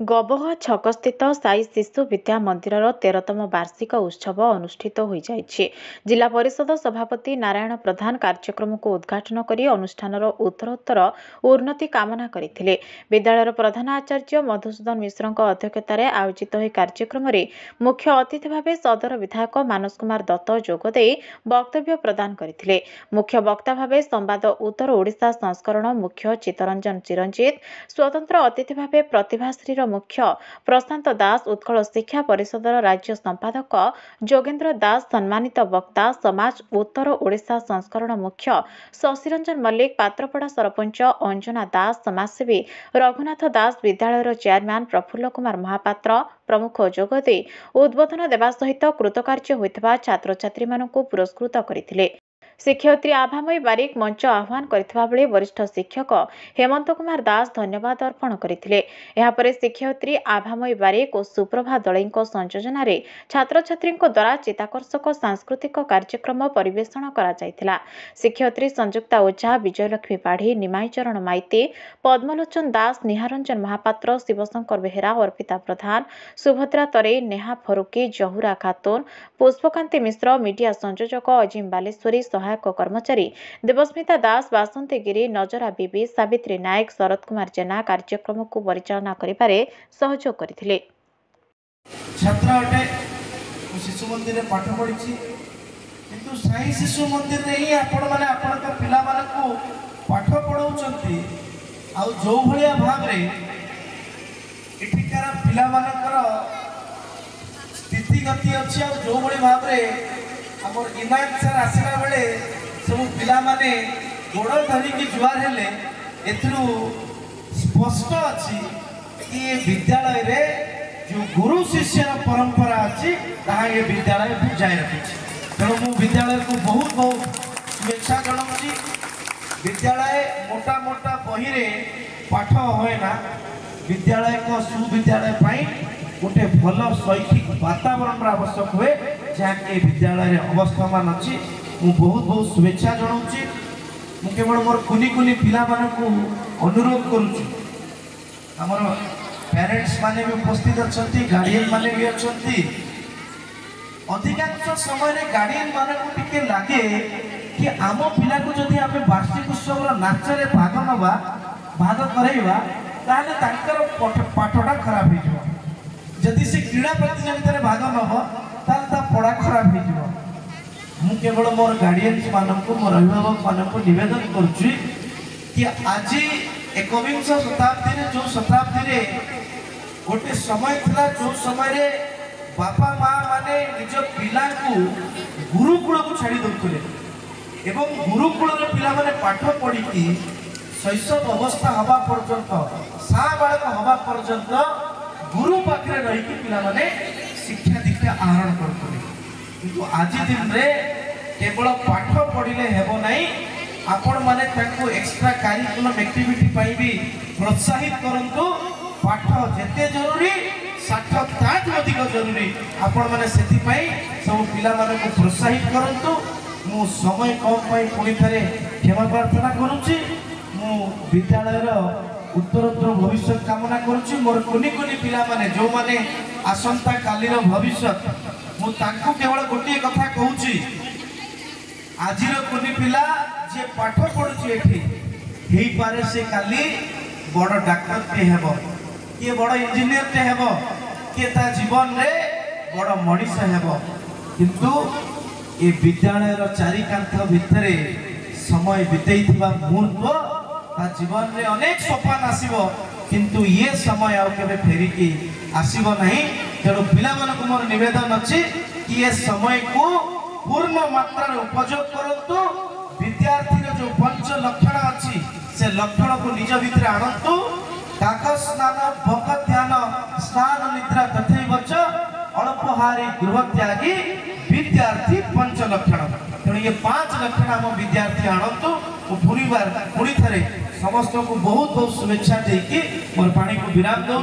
गबह छकस्थित साई शिशु विद्या मंदिर 13तम वार्षिक उत्सव अनुष्ठित हो जाइछि। जिला परिषद सभापति नारायण प्रधान कार्यक्रम को उद्घाटन करी अनुष्ठानर उत्तरोत्तर उन्नति कामना करथिले। विद्यालयर प्रधान आचार्य मधुसूदन मिश्र अध्यक्षतार आयोजित होई कार्यक्रम रे मुख्य अतिथि भावे सदर विधायक मानस कुमार दत्त जोगदे वक्तव्य प्रदान करथिले। मुख्य वक्ता भावे संवाद उत्तर ओडिशा संस्करण मुख्य चित्तरंजन चिरंजीत, स्वतंत्र अतिथि भावे प्रतिभाश्री मुख्य प्रशांत दास, उत्कल शिक्षा परिषदर राज्य संपादक जोगेन्द्र दास, सम्मानित वक्ता समाज उत्तर ओडिशा संस्करण मुख्य शशिरंजन मल्लिक, पात्रपड़ा सरपंच अंजना दास, समाजसेवी रघुनाथ दास, विद्यालयर चेयरमैन प्रफुल्ल कुमार महापात्र प्रमुख जोगदे उद्बोधन देवा सहित कृतकार्य होइथिबा छात्र छात्री मानकु पुरस्कृत करथिले। शिक्षयित्री आभामयी बारिक मंच आह्वान करथिबा बेले वरिष्ठ शिक्षक हेमंत कुमार दास धन्यवाद अर्पण करथिले। एहा परे शिक्षयित्री आभामयी बारिक और सुप्रभा दलईको संयोजन छात्र छात्री द्वारा चित्ताकर्षक सांस्कृतिक कार्यक्रम परिवेषण करा जायथिला। शिक्षयित्री संयुक्ता ओझा, विजयलक्ष्मी पाढ़ी, निमाई चरण माइती, पद्मलोचन दास, निहारंजन महापात्र, शिवशंकर बेहेरा, अर्पिता प्रधान, सुभद्रा तरे, नेहा फरुकी, जहुरा खातून, पुष्पकांति मिश्र, मीडिया संयोजक अजिम बालेश्वरी, सहायक कर्मचारी देवस्मिता दास, बासंती गिरी, नजरा बीबी, सावित्री नायक, शरद कुमार जेना कार्यक्रम को परिचालना करिबारे सहयोग करथिले। छात्र अटे शिशु मंदिर में पाठ पढ़ी किंतु साई शिशु मंदिर में ही आपण माने आपण का पिला माने को पाठ पढ़ाउचंती आ जो भलिया भाव रे एठिकार पिला मानकर स्थिति गति अछि आ जो भली भाव रे हमर इनाम सर आसला बेले सब पिला माने गोड़ धरी की जुआर हेले एथरु स्पष्ट अछि कि ये विद्यालय रे जो गुरु शिष्य परंपरा अछि ताहा ये विद्यालय बुझाई रखि तेणु मु विद्यालय को बहुत बहुत शुभेच्छा जनाऊँगी। विद्यालय मोटा मोटा बही रे पाठ होए ना, विद्यालय को सुविद्यालय पाई गोटे भल शैक्षिक वातावरण आवश्यक हुए जहाँकि विद्यालय अवस्थान अच्छी मु बहुत बहुत शुभेच्छा जनाऊँगी। मु केवल मोर कुनी कुनी पिला को अनुरोध करुच्ची आमर पेरेंट्स माने भी उपस्थित अच्छा, गार्डियन माने भी अच्छा। अधिकांश समय गार्डियन मान को टिके लगे कि आम पिला को जदि आम वार्षिक उत्सव नाचरे भाग नवा भाग करवा पाठटा खराब हो, जदि से क्रीड़ा प्रतियोगिता भाग नब ता पढ़ा खराब हो। मु केवल मोर गार्डियंस मानक मोर अभिभावक मानक निवेदन करुच्ची कि आज एकविंश शताब्दी जो शताब्दी गोटे समय था जो समय बापा माँ माने निज पिला को गुरुकुल को छाड़ी दौले एवं गुरुकुल पिला माने पाठ पढ़ी शैशव अवस्था हवा पर्यंत साबालक हवा पर्यंत गुरु पाखे रही पिला माने शिक्षा दीक्षा आहरण करते किंतु आज दिन रे केवल पाठ पढ़ले हेबो नहीं, आपण माने ताको एक्स्ट्रा करिकुलम एक्टिविटी पाई भी प्रोत्साहित करंतु। पाठ जेते जरूरी साठ ताठ अधिक जरूरी आपण माने सेति पाई सब पिला माने को प्रोत्साहित करंतु। मु समय कम पाई पुणी थरे क्षमा प्रार्थना करूची। मु विद्यालयर उत्तरोत्तर भविष्य कामना करुच्ची। मोर कुनी कुनी पिला माने जो माने आसंता कालीर भविष्य मु तांको केवल गोटे कथा कहूची, आजिर कुनी पिला जे पाठ पढ़ुची एठी हेई पारे से काली बड़ डाक्टर के हेबो, किए बड़ इंजीनियर के हेबो, किए ता जीवन रे बड़ मनीष हेबो। किंतु ये विद्यालयर चारि कांथ भितरे समय बितेइथिबा मुहूर्त ता जीवन रे अनेक सोपान आसीबो किंतु ये समय आउ केबे फेरिकी आसीबो नहीं। तेणु पिला मानक मोर निवेदन अछि कि ये समय को पूर्ण मात्रा उपयोग करंतु। विद्यार्थी जो पंच लक्षण अछि से लक्षण को निज भितर आणंतु। काक स्नान भोग ध्यान स्नान निद्रा तथैवच अल्पहारी गृह त्यागी विद्यार्थी पंच लक्षण। तेणु ये 5 लक्षण आम विद्यार्थी आणंतु। पुणी थरे समस्त को बहुत बहुत शुभेच्छा देकी मोर पानी को विराम दो।